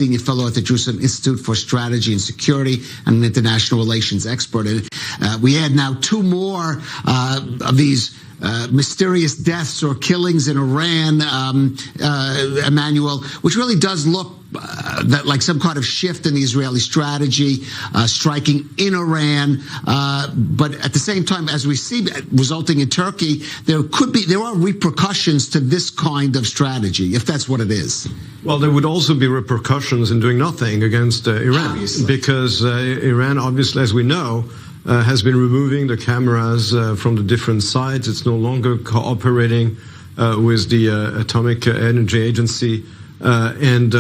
senior fellow at the Jerusalem Institute for Strategy and Security and an international relations expert. And we had now two more of these mysterious deaths or killings in Iran, Emmanuel, which really does look like some kind of shift in the Israeli strategy, striking in Iran. But at the same time, as we see, resulting in Turkey, there are repercussions to this kind of strategy, if that's what it is. Well, there would also be repercussions in doing nothing against Iran, obviously. Because Iran, obviously, as we know, has been removing the cameras from the different sites. It's no longer cooperating with the Atomic Energy Agency. And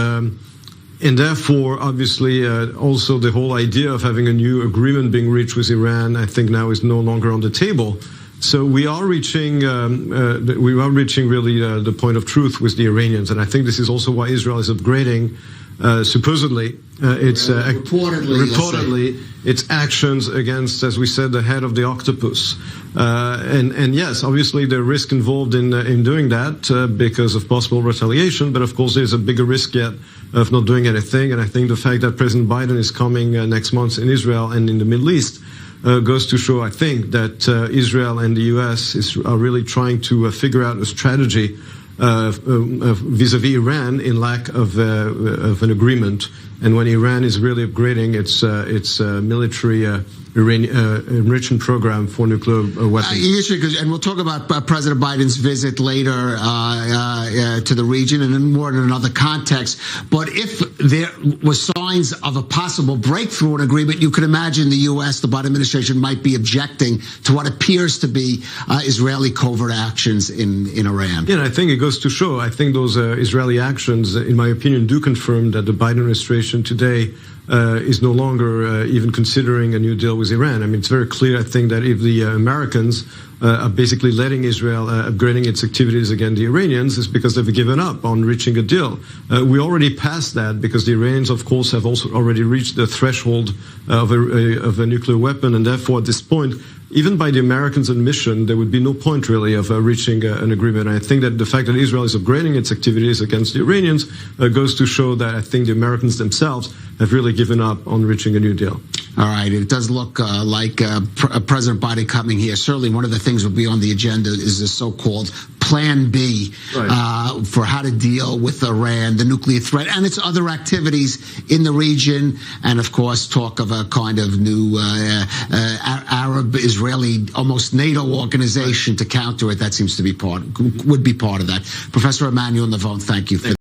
therefore, obviously, also the whole idea of having a new agreement being reached with Iran, I think now is no longer on the table. So we are reaching really the point of truth with the Iranians. And I think this is also why Israel is upgrading supposedly reportedly its actions against, as we said, the head of the octopus. And yes, obviously there are risks involved in doing that because of possible retaliation. But of course, there's a bigger risk yet of not doing anything. And I think the fact that President Biden is coming next month in Israel and in the Middle East goes to show, I think, that Israel and the U.S. are really trying to figure out a strategy vis-a-vis Iran in lack of an agreement. And when Iran is really upgrading its military enrichment program for nuclear weapons. And we'll talk about President Biden's visit later to the region and then more in another context. But if there was signs of a possible breakthrough in agreement, you could imagine the U.S., the Biden administration, might be objecting to what appears to be Israeli covert actions in Iran. Yeah, and I think it goes to show, I think those Israeli actions, in my opinion, do confirm that the Biden administration today is no longer even considering a new deal with Iran. I mean, it's very clear, I think, that if the Americans are basically letting Israel upgrading its activities against the Iranians, it's because they've given up on reaching a deal. We already passed that because the Iranians, of course, have also already reached the threshold of a nuclear weapon, and therefore, at this point, even by the Americans' admission, there would be no point really of reaching an agreement. And I think that the fact that Israel is upgrading its activities against the Iranians goes to show that I think the Americans themselves have really given up on reaching a new deal. All right. It does look like President Biden coming here. Certainly one of the things will be on the agenda is the so-called Plan B for how to deal with Iran, the nuclear threat, and its other activities in the region. And, of course, talk of a kind of new Arab-Israeli, almost NATO organization to counter it. That seems to be would be part of that. Professor Emmanuel Navon, thank you for